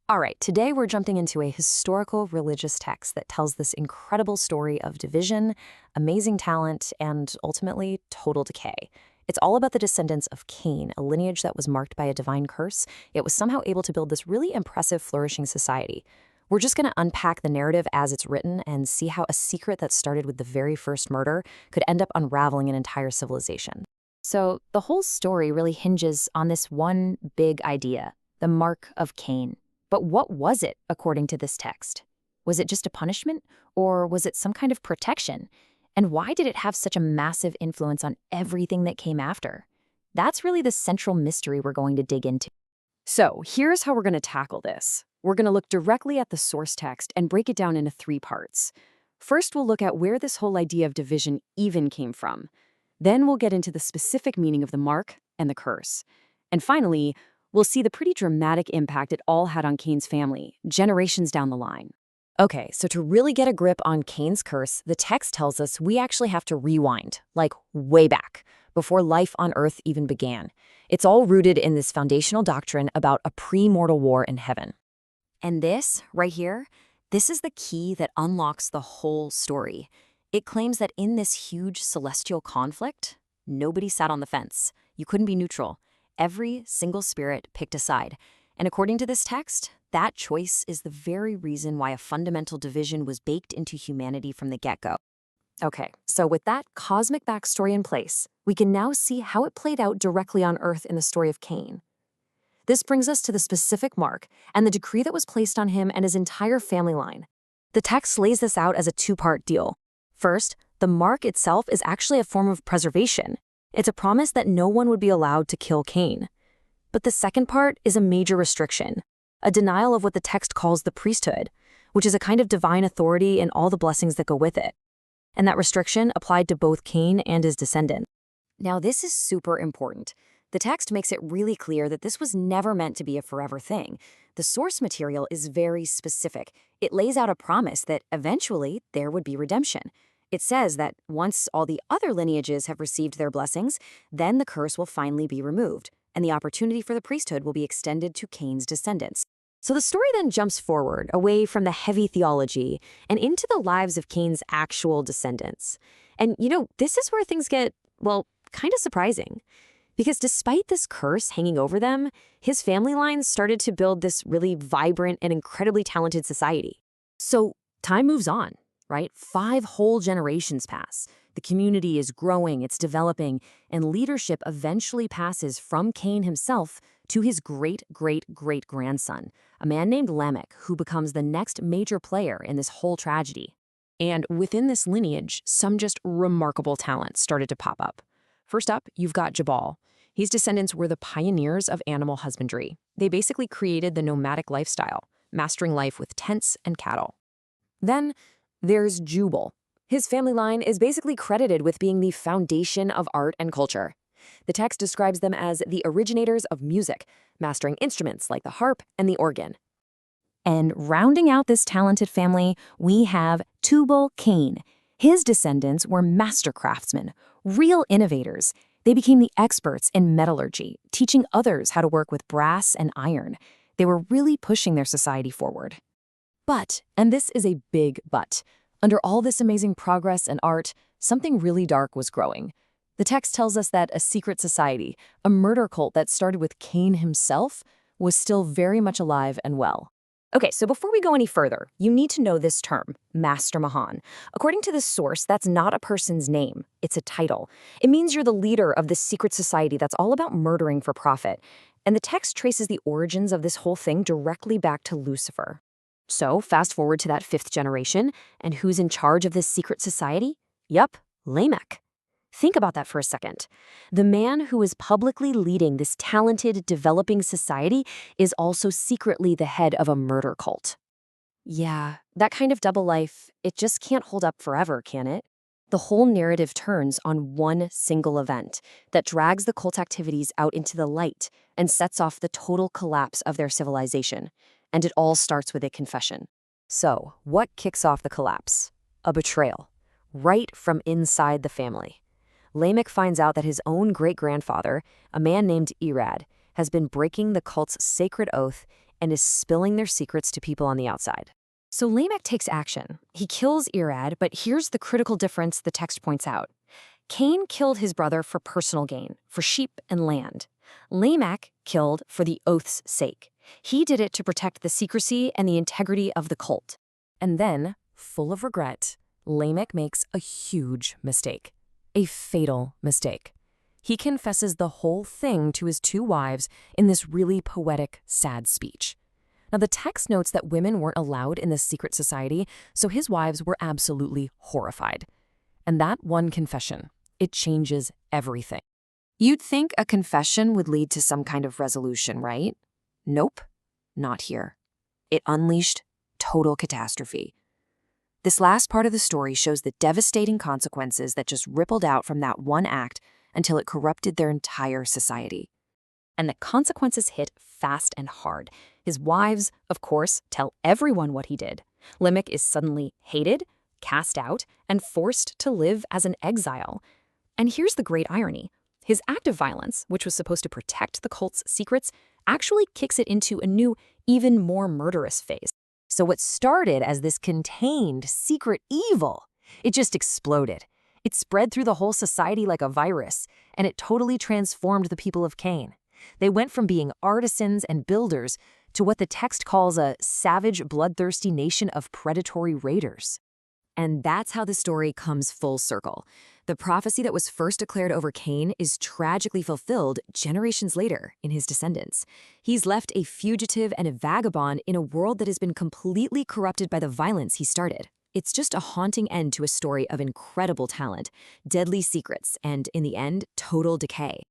All right, today we're jumping into a historical religious text that tells this incredible story of division, amazing talent, and ultimately total decay. It's all about the descendants of Cain, a lineage that was marked by a divine curse, yet was somehow able to build this really impressive, flourishing society. We're just going to unpack the narrative as it's written and see how a secret that started with the very first murder could end up unraveling an entire civilization. So, the whole story really hinges on this one big idea, the mark of Cain. But what was it, according to this text? Was it just a punishment, or was it some kind of protection? And why did it have such a massive influence on everything that came after? That's really the central mystery we're going to dig into. So here's how we're going to tackle this. We're going to look directly at the source text and break it down into 3 parts. First, we'll look at where this whole idea of division even came from. Then we'll get into the specific meaning of the mark and the curse. And finally, we'll see the pretty dramatic impact it all had on Cain's family, generations down the line. Okay, so to really get a grip on Cain's curse, the text tells us we actually have to rewind, like way back, before life on Earth even began. It's all rooted in this foundational doctrine about a pre-mortal war in heaven. And this, right here, this is the key that unlocks the whole story. It claims that in this huge celestial conflict, nobody sat on the fence. You couldn't be neutral. Every single spirit picked a side. And according to this text, that choice is the very reason why a fundamental division was baked into humanity from the get-go. Okay, so with that cosmic backstory in place, we can now see how it played out directly on Earth in the story of Cain. This brings us to the specific mark and the decree that was placed on him and his entire family line. The text lays this out as a 2-part deal. First, the mark itself is actually a form of preservation. It's a promise that no one would be allowed to kill Cain. But the second part is a major restriction, a denial of what the text calls the priesthood, which is a kind of divine authority and all the blessings that go with it. And that restriction applied to both Cain and his descendants. Now, this is super important. The text makes it really clear that this was never meant to be a forever thing. The source material is very specific. It lays out a promise that eventually there would be redemption. It says that once all the other lineages have received their blessings, then the curse will finally be removed, and the opportunity for the priesthood will be extended to Cain's descendants. So the story then jumps forward, away from the heavy theology, and into the lives of Cain's actual descendants. And, this is where things get, kind of surprising. Because despite this curse hanging over them, his family line started to build this really vibrant and incredibly talented society. So time moves on. Right? 5 whole generations pass. The community is growing, it's developing, and leadership eventually passes from Cain himself to his great-great-great-grandson, a man named Lamech, who becomes the next major player in this whole tragedy. And within this lineage, some just remarkable talents started to pop up. First up, you've got Jabal. His descendants were the pioneers of animal husbandry. They basically created the nomadic lifestyle, mastering life with tents and cattle. Then, there's Jubal. His family line is basically credited with being the foundation of art and culture. The text describes them as the originators of music, mastering instruments like the harp and the organ. And rounding out this talented family, we have Tubal-Cain. His descendants were master craftsmen, real innovators. They became the experts in metallurgy, teaching others how to work with brass and iron. They were really pushing their society forward. But, and this is a big but, under all this amazing progress and art, something really dark was growing. The text tells us that a secret society, a murder cult that started with Cain himself, was still very much alive and well. Okay, so before we go any further, you need to know this term, Master Mahan. According to this source, that's not a person's name, it's a title. It means you're the leader of this secret society that's all about murdering for profit. And the text traces the origins of this whole thing directly back to Lucifer. So, fast forward to that 5th generation, and who's in charge of this secret society? Yup, Lamech. Think about that for a second. The man who is publicly leading this talented, developing society is also secretly the head of a murder cult. Yeah, that kind of double life, it just can't hold up forever, can it? The whole narrative turns on one single event that drags the cult activities out into the light and sets off the total collapse of their civilization. And it all starts with a confession. So, what kicks off the collapse? A betrayal, right from inside the family. Lamech finds out that his own great-grandfather, a man named Irad, has been breaking the cult's sacred oath and is spilling their secrets to people on the outside. So Lamech takes action. He kills Irad, but here's the critical difference the text points out. Cain killed his brother for personal gain, for sheep and land. Lamech killed for the oath's sake. He did it to protect the secrecy and the integrity of the cult. And then, full of regret, Lamech makes a huge mistake. A fatal mistake. He confesses the whole thing to his two wives in this really poetic, sad speech. Now, the text notes that women weren't allowed in this secret society, so his wives were absolutely horrified. And that one confession, it changes everything. You'd think a confession would lead to some kind of resolution, right? Nope, not here. It unleashed total catastrophe. This last part of the story shows the devastating consequences that just rippled out from that one act until it corrupted their entire society. And the consequences hit fast and hard. His wives, of course, tell everyone what he did. Lamech is suddenly hated, cast out, and forced to live as an exile. And here's the great irony. His act of violence, which was supposed to protect the cult's secrets, actually kicks it into a new, even more murderous phase. So what started as this contained, secret evil, it just exploded. It spread through the whole society like a virus, and it totally transformed the people of Cain. They went from being artisans and builders to what the text calls a savage, bloodthirsty nation of predatory raiders. And that's how the story comes full circle. The prophecy that was first declared over Cain is tragically fulfilled generations later in his descendants. He's left a fugitive and a vagabond in a world that has been completely corrupted by the violence he started. It's just a haunting end to a story of incredible talent, deadly secrets, and, in the end, total decay.